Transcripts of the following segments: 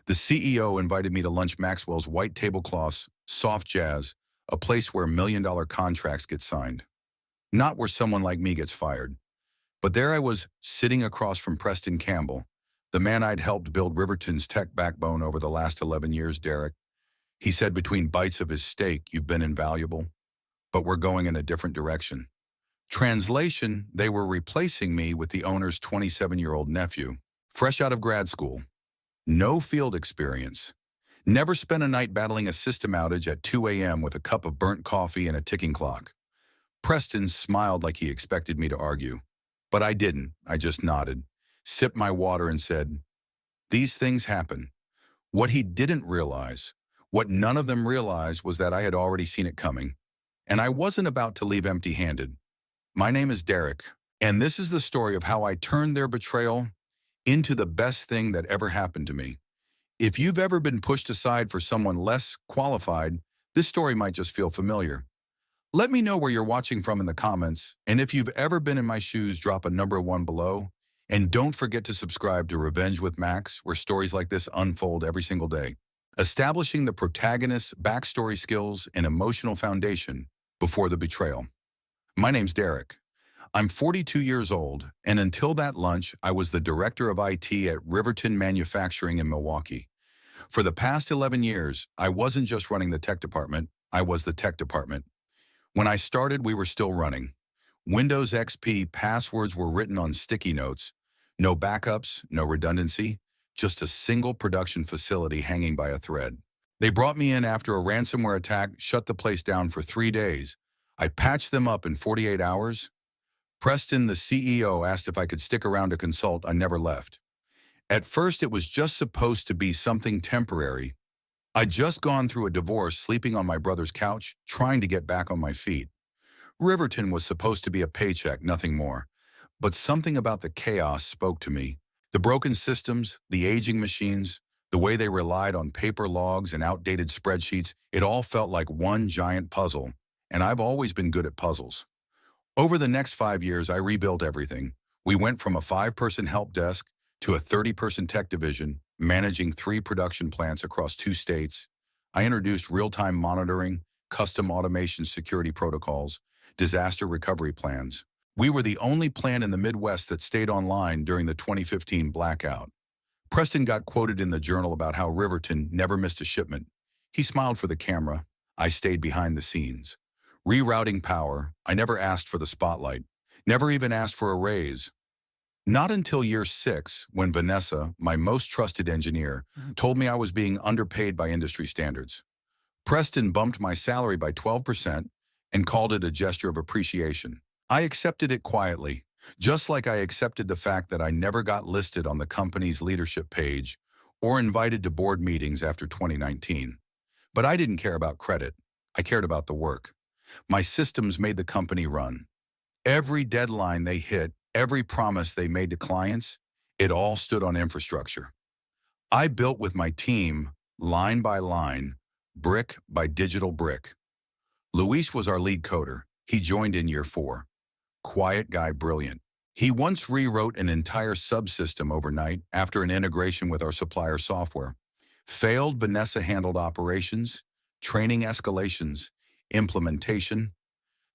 The CEO invited me to lunch Maxwell's white tablecloths, soft jazz, a place where million-dollar contracts get signed. Not where someone like me gets fired. But there I was, sitting across from Preston Campbell, the man I'd helped build Riverton's tech backbone over the last 11 years, Derek. He said between bites of his steak, "You've been invaluable, but we're going in a different direction." Translation, they were replacing me with the owner's 27-year-old nephew, fresh out of grad school. No field experience. Never spent a night battling a system outage at 2 a.m. with a cup of burnt coffee and a ticking clock. Preston smiled like he expected me to argue. But I didn't. I just nodded, sipped my water and said, "These things happen." What he didn't realize, what none of them realized, was that I had already seen it coming. And I wasn't about to leave empty-handed. My name is Derek, and this is the story of how I turned their betrayal into the best thing that ever happened to me. If you've ever been pushed aside for someone less qualified, this story might just feel familiar. Let me know where you're watching from in the comments, and if you've ever been in my shoes, drop a number 1 below. And don't forget to subscribe to Revenge with Max, where stories like this unfold every single day. Establishing the protagonist's backstory skills and emotional foundation before the betrayal. My name's Derek. I'm 42 years old, and until that lunch, I was the director of IT at Riverton Manufacturing in Milwaukee. For the past 11 years, I wasn't just running the tech department, I was the tech department. When I started, we were still running. Windows XP passwords were written on sticky notes. No backups, no redundancy, just a single production facility hanging by a thread. They brought me in after a ransomware attack shut the place down for 3 days. I patched them up in 48 hours. Preston, the CEO, asked if I could stick around to consult. I never left. At first, it was just supposed to be something temporary. I'd just gone through a divorce, sleeping on my brother's couch, trying to get back on my feet. Riverton was supposed to be a paycheck, nothing more. But something about the chaos spoke to me. The broken systems, the aging machines, the way they relied on paper logs and outdated spreadsheets, it all felt like one giant puzzle. And I've always been good at puzzles. Over the next 5 years, I rebuilt everything. We went from a 5-person help desk to a 30-person tech division, managing 3 production plants across 2 states. I introduced real-time monitoring, custom automation security protocols, disaster recovery plans. We were the only plant in the Midwest that stayed online during the 2015 blackout. Preston got quoted in the Journal about how Riverton never missed a shipment. He smiled for the camera. I stayed behind the scenes. Rerouting power, I never asked for the spotlight, never even asked for a raise. Not until year 6, when Vanessa, my most trusted engineer, told me I was being underpaid by industry standards. Preston bumped my salary by 12% and called it a gesture of appreciation. I accepted it quietly, just like I accepted the fact that I never got listed on the company's leadership page or invited to board meetings after 2019. But I didn't care about credit. I cared about the work. My systems made the company run. Every deadline they hit, every promise they made to clients, it all stood on infrastructure. I built with my team, line by line, brick by digital brick. Luis was our lead coder. He joined in year 4. Quiet guy, brilliant. He once rewrote an entire subsystem overnight after an integration with our supplier software. Failed. Vanessa handled operations, training escalations, implementation.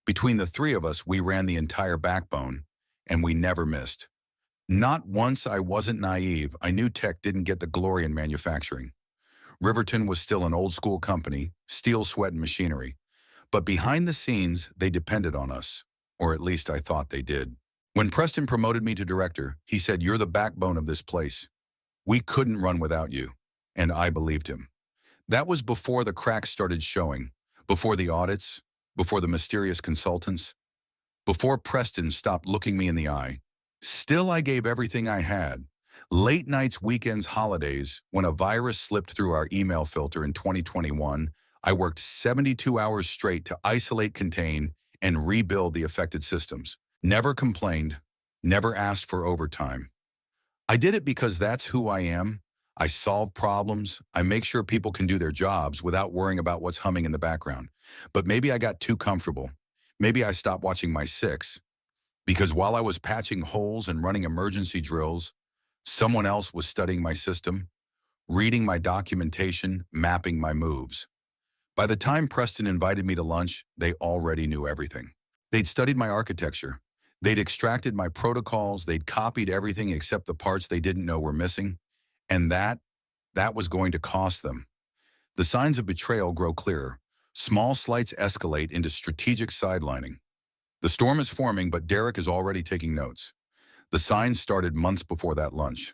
Between the 3 of us, we ran the entire backbone, and we never missed. Not once. I wasn't naive. I knew tech didn't get the glory in manufacturing. Riverton was still an old-school company, steel, sweat, and machinery. But behind the scenes, they depended on us, or at least I thought they did. When Preston promoted me to director, he said, "You're the backbone of this place. We couldn't run without you." And I believed him. That was before the cracks started showing, before the audits, before the mysterious consultants, before Preston stopped looking me in the eye. Still, I gave everything I had. Late nights, weekends, holidays. When a virus slipped through our email filter in 2021, I worked 72 hours straight to isolate, contain, and rebuild the affected systems. Never complained, never asked for overtime. I did it because that's who I am. I solve problems. I make sure people can do their jobs without worrying about what's humming in the background. But maybe I got too comfortable. Maybe I stopped watching my 6. Because while I was patching holes and running emergency drills, someone else was studying my system, reading my documentation, mapping my moves. By the time Preston invited me to lunch, they already knew everything. They'd studied my architecture. They'd extracted my protocols. They'd copied everything except the parts they didn't know were missing. And that was going to cost them. The signs of betrayal grow clearer. Small slights escalate into strategic sidelining. The storm is forming, but Derek is already taking notes. The signs started months before that lunch.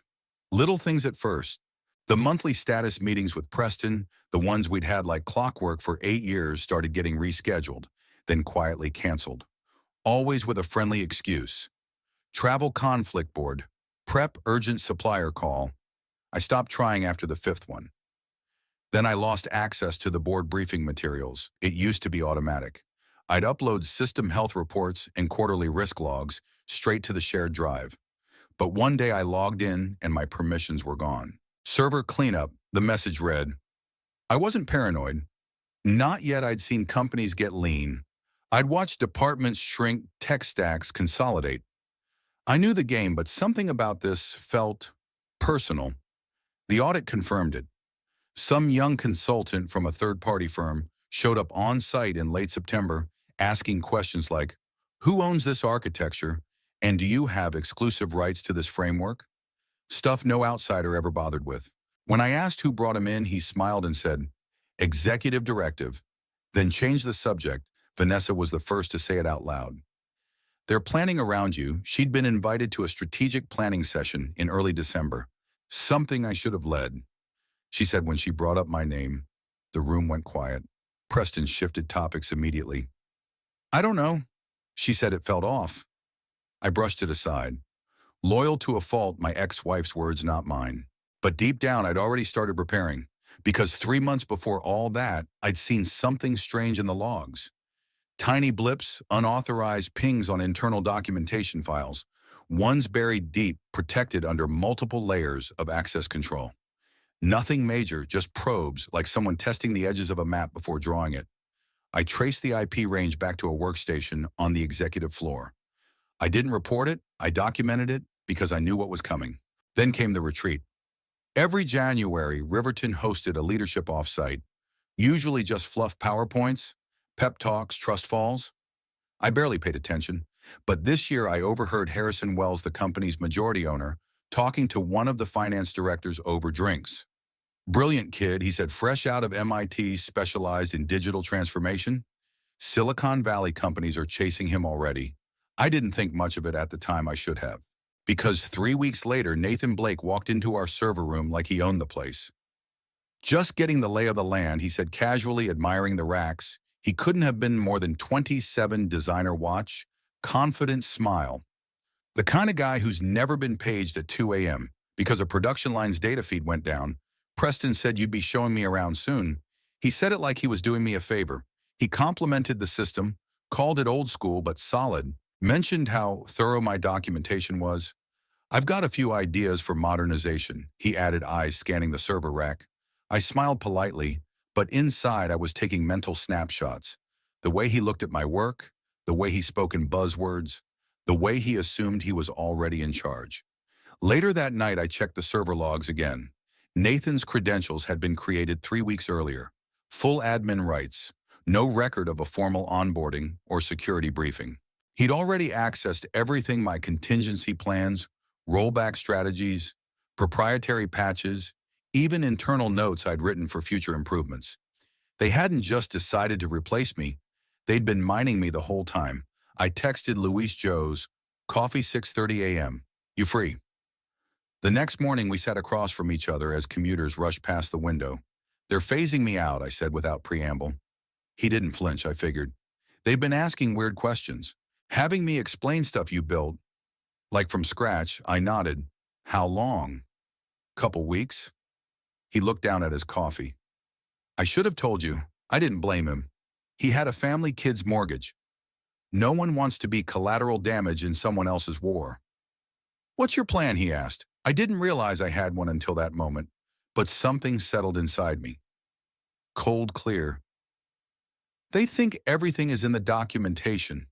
Little things at first. The monthly status meetings with Preston, the ones we'd had like clockwork for 8 years, started getting rescheduled, then quietly canceled. Always with a friendly excuse. Travel conflict board. Prep urgent supplier call. I stopped trying after the 5th one. Then I lost access to the board briefing materials. It used to be automatic. I'd upload system health reports and quarterly risk logs straight to the shared drive. But one day I logged in and my permissions were gone. Server cleanup, the message read. I wasn't paranoid. Not yet. I'd seen companies get lean. I'd watched departments shrink, tech stacks consolidate. I knew the game, but something about this felt personal. The audit confirmed it. Some young consultant from a third-party firm showed up on site in late September asking questions like, who owns this architecture, and do you have exclusive rights to this framework? Stuff no outsider ever bothered with. When I asked who brought him in, he smiled and said, executive directive, then changed the subject. Vanessa was the first to say it out loud. They're planning around you. She'd been invited to a strategic planning session in early December. Something I should have led. She said when she brought up my name. The room went quiet. Preston shifted topics immediately. I don't know. She said it felt off. I brushed it aside. Loyal to a fault, my ex-wife's words, not mine. But deep down, I'd already started preparing. Because 3 months before all that, I'd seen something strange in the logs. Tiny blips, unauthorized pings on internal documentation files. Ones buried deep, protected under multiple layers of access control. Nothing major, just probes, like someone testing the edges of a map before drawing it. I traced the IP range back to a workstation on the executive floor. I didn't report it, I documented it because I knew what was coming. Then came the retreat. Every January, Riverton hosted a leadership offsite, usually just fluff PowerPoints, pep talks, trust falls. I barely paid attention, but this year I overheard Harrison Wells, the company's majority owner, talking to one of the finance directors over drinks. Brilliant kid, he said, fresh out of MIT, specialized in digital transformation. Silicon Valley companies are chasing him already. I didn't think much of it at the time. I should have. Because 3 weeks later, Nathan Blake walked into our server room like he owned the place. Just getting the lay of the land, he said, casually admiring the racks. He couldn't have been more than 27 designer watch, confident smile. The kind of guy who's never been paged at 2 a.m. because a production line's data feed went down. Preston said you'd be showing me around soon. He said it like he was doing me a favor. He complimented the system, called it old school but solid, mentioned how thorough my documentation was. I've got a few ideas for modernization, he added, eyes scanning the server rack. I smiled politely, but inside I was taking mental snapshots. The way he looked at my work, the way he spoke in buzzwords, the way he assumed he was already in charge. Later that night, I checked the server logs again. Nathan's credentials had been created 3 weeks earlier. Full admin rights, no record of a formal onboarding or security briefing. He'd already accessed everything: my contingency plans, rollback strategies, proprietary patches, even internal notes I'd written for future improvements. They hadn't just decided to replace me. They'd been mining me the whole time. I texted Luis Joe's, coffee 6:30 a.m. You free? The next morning, we sat across from each other as commuters rushed past the window. They're phasing me out, I said without preamble. He didn't flinch, I figured. They've been asking weird questions, having me explain stuff you built. Like from scratch, I nodded. How long? Couple weeks? He looked down at his coffee. I should have told you. I didn't blame him. He had a family, kids, mortgage. No one wants to be collateral damage in someone else's war. What's your plan? He asked. I didn't realize I had one until that moment, but something settled inside me. Cold clear. They think everything is in the documentation.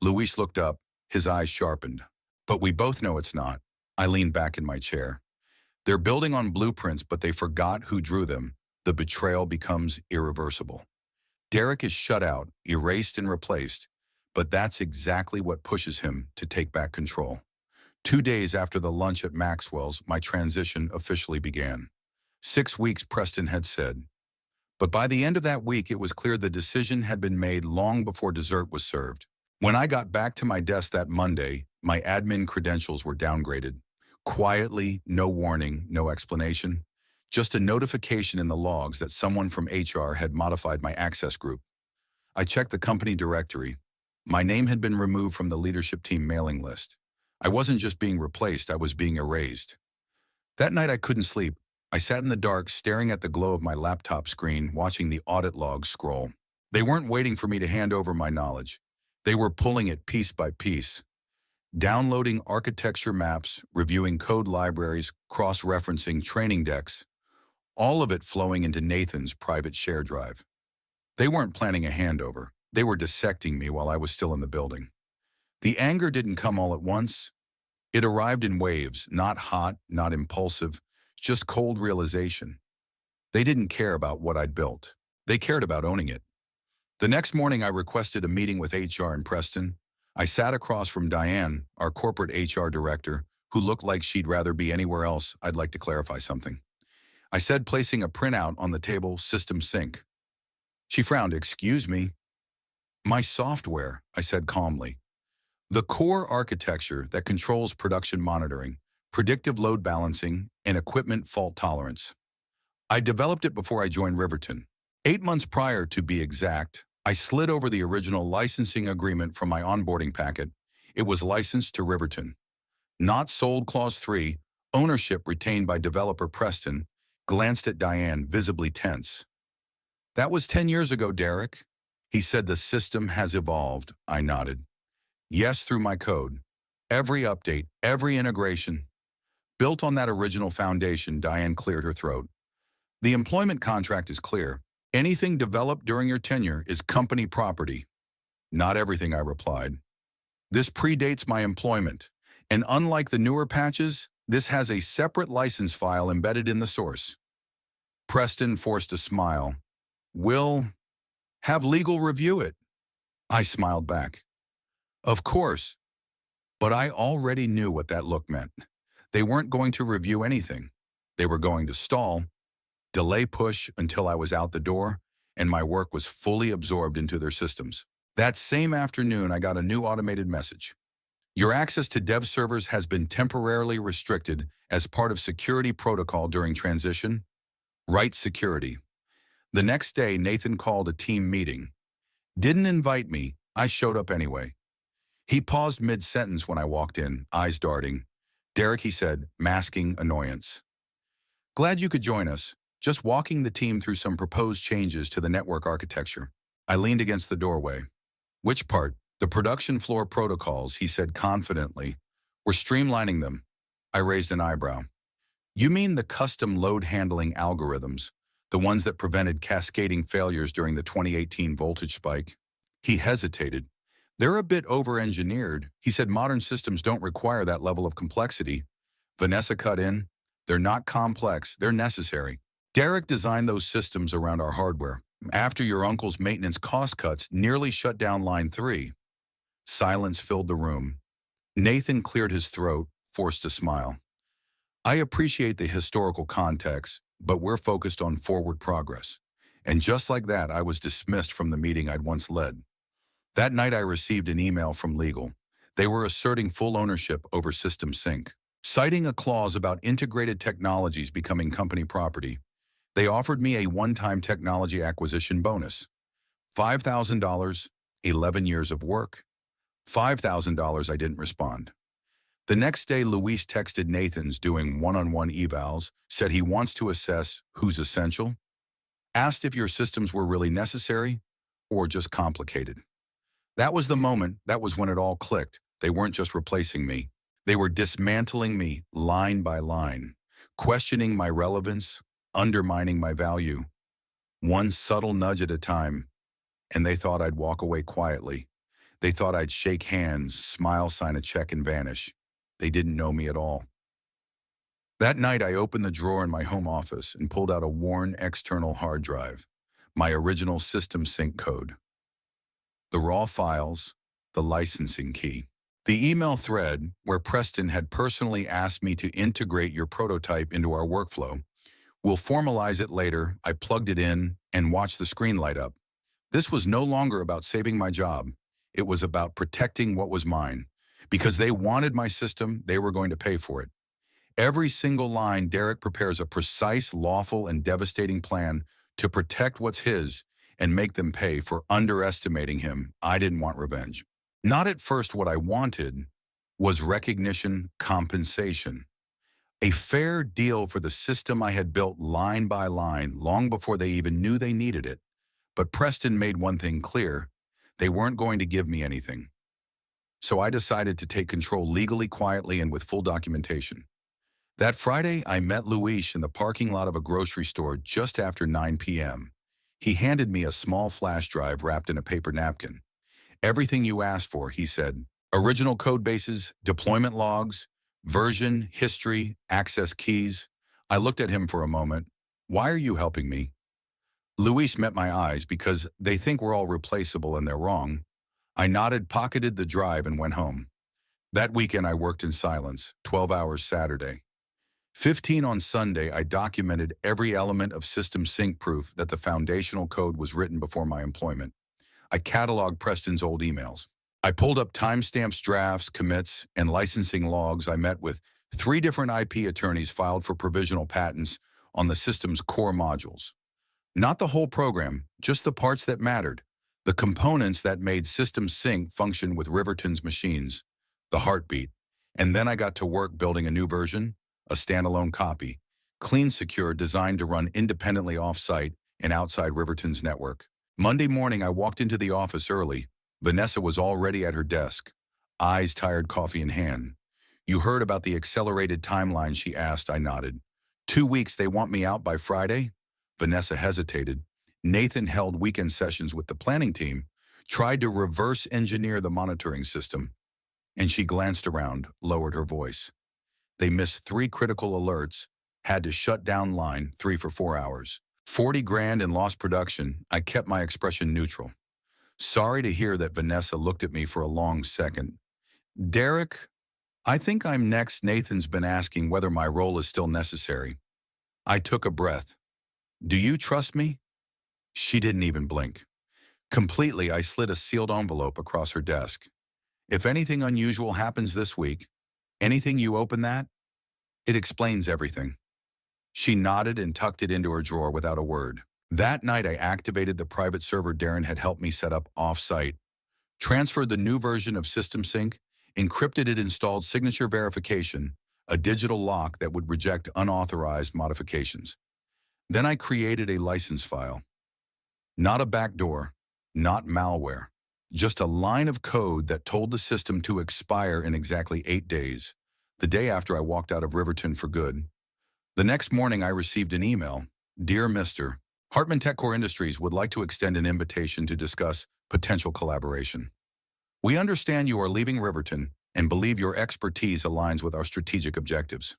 Luis looked up, his eyes sharpened. But we both know it's not. I leaned back in my chair. They're building on blueprints, but they forgot who drew them. The betrayal becomes irreversible. Derek is shut out, erased and replaced, but that's exactly what pushes him to take back control. 2 days after the lunch at Maxwell's, my transition officially began. 6 weeks, Preston had said. But by the end of that week, it was clear the decision had been made long before dessert was served. When I got back to my desk that Monday, my admin credentials were downgraded. Quietly, no warning, no explanation. Just a notification in the logs that someone from HR had modified my access group. I checked the company directory. My name had been removed from the leadership team mailing list. I wasn't just being replaced, I was being erased. That night I couldn't sleep. I sat in the dark, staring at the glow of my laptop screen, watching the audit logs scroll. They weren't waiting for me to hand over my knowledge. They were pulling it piece by piece. Downloading architecture maps, reviewing code libraries, cross-referencing training decks, all of it flowing into Nathan's private share drive. They weren't planning a handover. They were dissecting me while I was still in the building. The anger didn't come all at once. It arrived in waves, not hot, not impulsive, just cold realization. They didn't care about what I'd built. They cared about owning it. The next morning, I requested a meeting with HR in Preston. I sat across from Diane, our corporate HR director, who looked like she'd rather be anywhere else. I'd like to clarify something. I said, placing a printout on the table, system sync. She frowned. Excuse me? My software, I said calmly. The core architecture that controls production monitoring, predictive load balancing, and equipment fault tolerance. I developed it before I joined Riverton. 8 months prior, to be exact, I slid over the original licensing agreement from my onboarding packet. It was licensed to Riverton. Not sold. Clause 3, ownership retained by developer Preston, glanced at Diane, visibly tense. That was 10 years ago, Derek. He said. The system has evolved. I nodded. Yes, through my code. Every update, every integration. Built on that original foundation. Diane cleared her throat. The employment contract is clear. Anything developed during your tenure is company property. Not everything, I replied. This predates my employment, and unlike the newer patches, this has a separate license file embedded in the source. Preston forced a smile. We'll have legal review it. I smiled back. Of course, but I already knew what that look meant. They weren't going to review anything. They were going to stall, delay push until I was out the door, and my work was fully absorbed into their systems. That same afternoon, I got a new automated message. Your access to dev servers has been temporarily restricted as part of security protocol during transition. Right security. The next day, Nathan called a team meeting. Didn't invite me, I showed up anyway. He paused mid-sentence when I walked in, eyes darting. Derek, he said, masking annoyance. Glad you could join us. Just walking the team through some proposed changes to the network architecture. I leaned against the doorway. Which part? The production floor protocols, he said confidently. We're streamlining them. I raised an eyebrow. You mean the custom load handling algorithms, the ones that prevented cascading failures during the 2018 voltage spike? He hesitated. They're a bit over-engineered. He said modern systems don't require that level of complexity. Vanessa cut in. They're not complex, they're necessary. Derek designed those systems around our hardware. After your uncle's maintenance cost cuts nearly shut down line 3. Silence filled the room. Nathan cleared his throat, forced a smile. I appreciate the historical context, but we're focused on forward progress. And just like that, I was dismissed from the meeting I'd once led. That night, I received an email from legal. They were asserting full ownership over System Sync, citing a clause about integrated technologies becoming company property. They offered me a one-time technology acquisition bonus. $5,000, 11 years of work. $5,000, I didn't respond. The next day, Luis texted Nathan's doing one-on-one evals, said he wants to assess who's essential, asked if your systems were really necessary or just complicated. That was the moment, that was when it all clicked. They weren't just replacing me. They were dismantling me line by line, questioning my relevance, undermining my value. One subtle nudge at a time, and they thought I'd walk away quietly. They thought I'd shake hands, smile, sign a check, and vanish. They didn't know me at all. That night, I opened the drawer in my home office and pulled out a worn external hard drive, my original system sync code, the raw files, the licensing key. The email thread, where Preston had personally asked me to integrate your prototype into our workflow. We'll formalize it later. I plugged it in and watched the screen light up. This was no longer about saving my job. It was about protecting what was mine. Because they wanted my system, they were going to pay for it. Every single line, Derek prepares a precise, lawful, and devastating plan to protect what's his and make them pay for underestimating him. I didn't want revenge. Not at first. What I wanted was recognition, compensation. A fair deal for the system I had built line by line long before they even knew they needed it. But Preston made one thing clear: they weren't going to give me anything. So I decided to take control legally, quietly, and with full documentation. That Friday, I met Luis in the parking lot of a grocery store just after 9 p.m. He handed me a small flash drive wrapped in a paper napkin. "Everything you asked for," he said. "Original code bases, deployment logs, version, history, access keys." I looked at him for a moment. "Why are you helping me?" Luis met my eyes. "Because they think we're all replaceable and they're wrong." I nodded, pocketed the drive, and went home. That weekend I worked in silence, 12 hours Saturday. 15 on Sunday. I documented every element of system sync, proof that the foundational code was written before my employment. I cataloged Preston's old emails. I pulled up timestamps, drafts, commits, and licensing logs. I met with 3 different IP attorneys, filed for provisional patents on the system's core modules. Not the whole program, just the parts that mattered, the components that made System Sync function with Riverton's machines, the heartbeat. And then I got to work building a new version, a standalone copy, clean, secure, designed to run independently off-site and outside Riverton's network. Monday morning, I walked into the office early. Vanessa was already at her desk, eyes tired, coffee in hand. "You heard about the accelerated timeline?" she asked. I nodded. 2 weeks, they want me out by Friday? Vanessa hesitated. "Nathan held weekend sessions with the planning team, tried to reverse engineer the monitoring system." And she glanced around, lowered her voice. "They missed 3 critical alerts, had to shut down line 3 for 4 hours. 40 grand in lost production." I kept my expression neutral. "Sorry to hear that." Vanessa looked at me for a long second. "Derek, I think I'm next. Nathan's been asking whether my role is still necessary." I took a breath. "Do you trust me?" She didn't even blink. Completely. I slid a sealed envelope across her desk. "If anything unusual happens this week, anything you open that, it explains everything." She nodded and tucked it into her drawer without a word. That night, I activated the private server Darren had helped me set up off-site, transferred the new version of System Sync, encrypted it, installed signature verification, a digital lock that would reject unauthorized modifications. Then I created a license file. Not a backdoor, not malware, just a line of code that told the system to expire in exactly 8 days, the day after I walked out of Riverton for good. The next morning, I received an email. "Dear Mr. Hartman, TechCore Industries would like to extend an invitation to discuss potential collaboration. We understand you are leaving Riverton and believe your expertise aligns with our strategic objectives."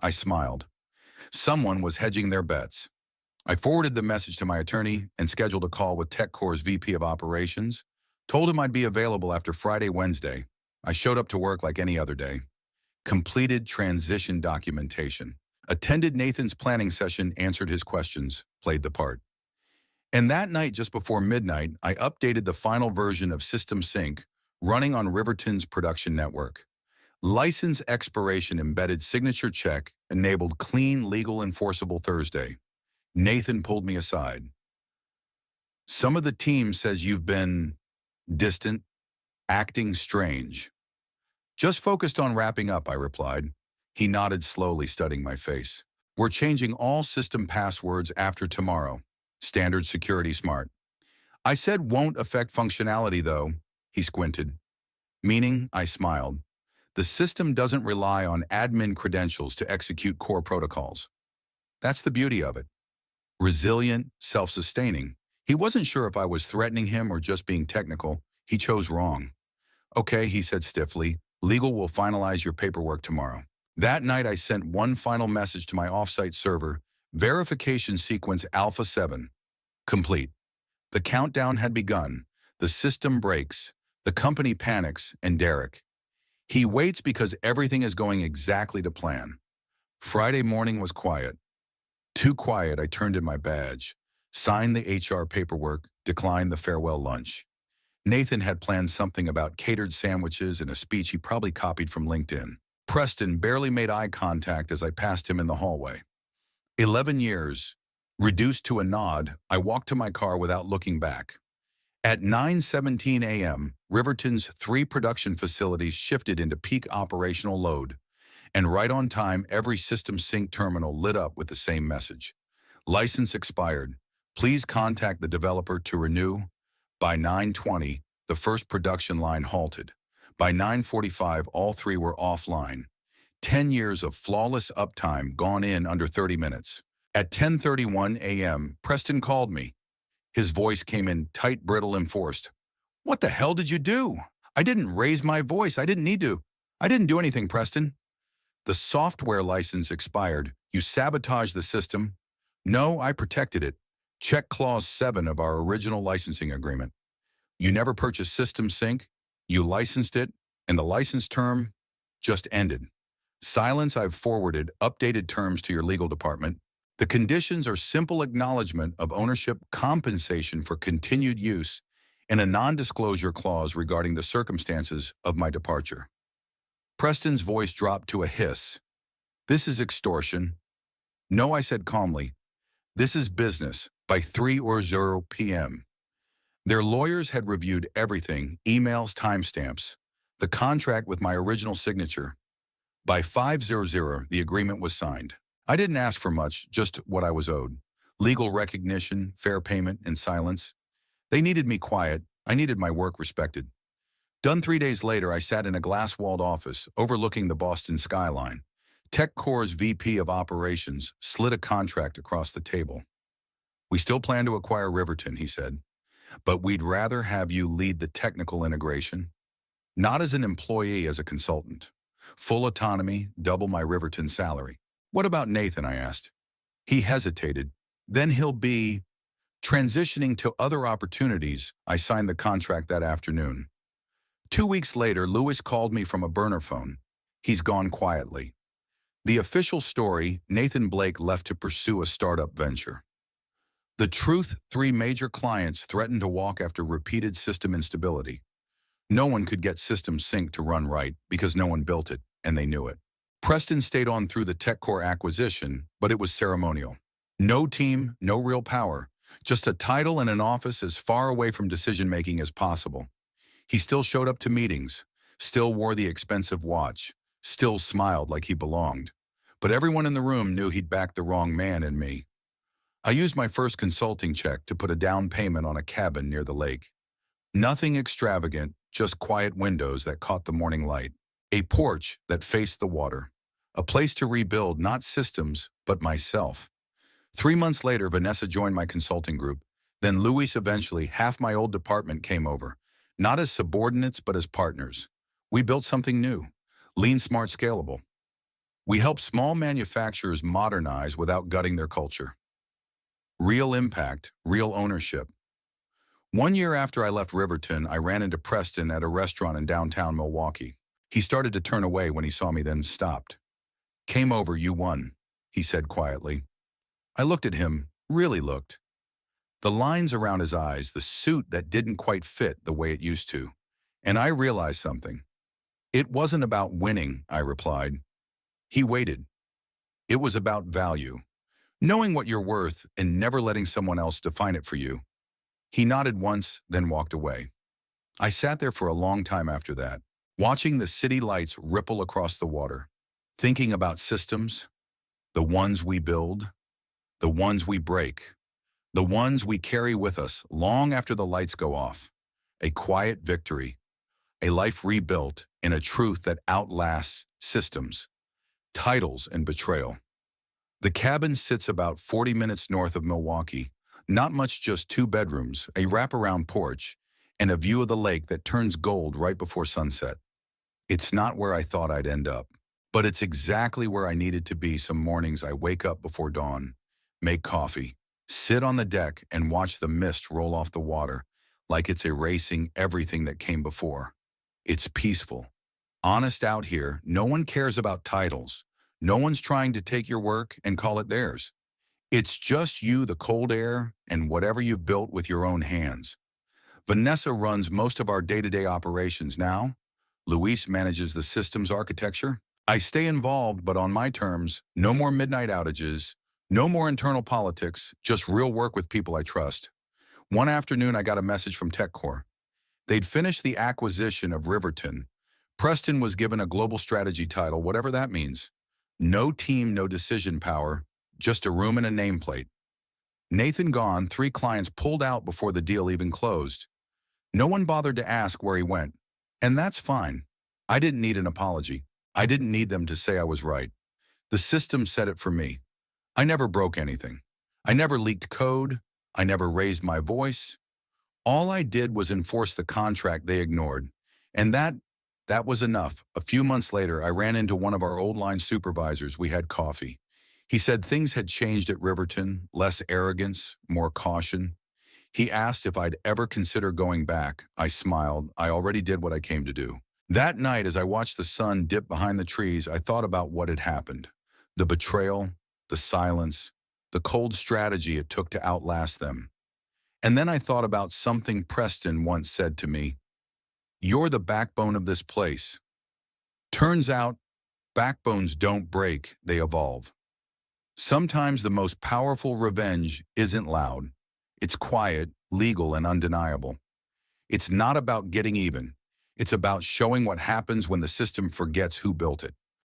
I smiled. Someone was hedging their bets. I forwarded the message to my attorney and scheduled a call with TechCore's VP of Operations. Told him I'd be available after Friday, Wednesday. I showed up to work like any other day. Completed transition documentation. Attended Nathan's planning session, answered his questions, played the part. And that night, just before midnight, I updated the final version of System Sync, running on Riverton's production network. License expiration, embedded signature check, enabled clean, legal, enforceable Thursday. Nathan pulled me aside. "Some of the team says you've been distant, acting strange." "Just focused on wrapping up," I replied. He nodded slowly, studying my face. "We're changing all system passwords after tomorrow. Standard security, smart." I said, "Won't affect functionality, though." He squinted. "Meaning?" I smiled. "The system doesn't rely on admin credentials to execute core protocols. That's the beauty of it. Resilient, self-sustaining." He wasn't sure if I was threatening him or just being technical. He chose wrong. "Okay," he said stiffly. "Legal will finalize your paperwork tomorrow." That night, I sent one final message to my offsite server, verification sequence Alpha 7, complete. The countdown had begun. The system breaks. The company panics, and Derek. He waits because everything is going exactly to plan. Friday morning was quiet. Too quiet, I turned in my badge, signed the HR paperwork, declined the farewell lunch. Nathan had planned something about catered sandwiches and a speech he probably copied from LinkedIn. Preston barely made eye contact as I passed him in the hallway. 11 years. Reduced to a nod, I walked to my car without looking back. At 9:17 a.m., Riverton's 3 production facilities shifted into peak operational load. And right on time, every system sync terminal lit up with the same message. License expired. Please contact the developer to renew. By 9:20, the first production line halted. By 9:45, all 3 were offline. 10 years of flawless uptime gone in under 30 minutes. At 10:31 a.m., Preston called me. His voice came in tight, brittle, and forced. "What the hell did you do?" "I didn't raise my voice. I didn't need to. I didn't do anything, Preston." "The software license expired. You sabotaged the system." "No, I protected it. Check Clause 7 of our original licensing agreement. You never purchased System Sync. You licensed it, and the license term just ended. Silence. I've forwarded updated terms to your legal department. The conditions are simple acknowledgement of ownership, compensation for continued use, and a non-disclosure clause regarding the circumstances of my departure." Preston's voice dropped to a hiss. "This is extortion." "No," I said calmly. "This is business." By 3:00 p.m. Their lawyers had reviewed everything, emails, timestamps, the contract with my original signature. By 5:00, the agreement was signed. I didn't ask for much, just what I was owed. Legal recognition, fair payment, and silence. They needed me quiet. I needed my work respected. Done 3 days later, I sat in a glass-walled office overlooking the Boston skyline. TechCore's VP of Operations slid a contract across the table. "We still plan to acquire Riverton," he said, "but we'd rather have you lead the technical integration. Not as an employee, as a consultant. Full autonomy, double my Riverton salary." "What about Nathan?" I asked. He hesitated. "Then he'll be transitioning to other opportunities." I signed the contract that afternoon. 2 weeks later, Lewis called me from a burner phone. He's gone quietly. The official story: Nathan Blake left to pursue a startup venture. The truth: 3 major clients threatened to walk after repeated system instability. No one could get System Sync to run right because no one built it, and they knew it. Preston stayed on through the TechCore acquisition, but it was ceremonial. No team, no real power, just a title and an office as far away from decision-making as possible. He still showed up to meetings, still wore the expensive watch, still smiled like he belonged. But everyone in the room knew he'd backed the wrong man and me. I used my first consulting check to put a down payment on a cabin near the lake. Nothing extravagant, just quiet windows that caught the morning light. A porch that faced the water. A place to rebuild not systems, but myself. 3 months later, Vanessa joined my consulting group. Then Luis eventually. Half my old department came over. Not as subordinates, but as partners. We built something new. Lean, smart, scalable. We helped small manufacturers modernize without gutting their culture. Real impact, real ownership. 1 year after I left Riverton, I ran into Preston at a restaurant in downtown Milwaukee. He started to turn away when he saw me, then stopped. "Came over, you won," he said quietly. I looked at him, really looked. The lines around his eyes, the suit that didn't quite fit the way it used to. And I realized something. "It wasn't about winning," I replied. He waited. "It was about value. Knowing what you're worth and never letting someone else define it for you." He nodded once, then walked away. I sat there for a long time after that, watching the city lights ripple across the water, thinking about systems, the ones we build, the ones we break, the ones we carry with us long after the lights go off. A quiet victory, a life rebuilt, and a truth that outlasts systems, titles, and betrayal. The cabin sits about 40 minutes north of Milwaukee. Not much, just 2 bedrooms, a wraparound porch, and a view of the lake that turns gold right before sunset. It's not where I thought I'd end up. But it's exactly where I needed to be. Some mornings I wake up before dawn, make coffee, sit on the deck and watch the mist roll off the water like it's erasing everything that came before. It's peaceful. Honest out here, no one cares about titles. No one's trying to take your work and call it theirs. It's just you, the cold air, and whatever you've built with your own hands. Vanessa runs most of our day-to-day operations now. Luis manages the systems architecture. I stay involved, but on my terms, no more midnight outages, no more internal politics, just real work with people I trust. One afternoon, I got a message from TechCore. They'd finished the acquisition of Riverton. Preston was given a global strategy title, whatever that means. No team, no decision power, just a room and a nameplate. Nathan gone, 3 clients pulled out before the deal even closed. No one bothered to ask where he went. And that's fine. I didn't need an apology. I didn't need them to say I was right. The system said it for me. I never broke anything. I never leaked code. I never raised my voice. All I did was enforce the contract they ignored. And that was enough. A few months later, I ran into one of our old line supervisors. We had coffee. He said things had changed at Riverton, less arrogance, more caution. He asked if I'd ever consider going back. I smiled. I already did what I came to do. That night, as I watched the sun dip behind the trees, I thought about what had happened. The betrayal, the silence, the cold strategy it took to outlast them. And then I thought about something Preston once said to me. You're the backbone of this place. Turns out, backbones don't break, they evolve. Sometimes the most powerful revenge isn't loud. It's quiet, legal, and undeniable. It's not about getting even. It's about showing what happens when the system forgets who built it.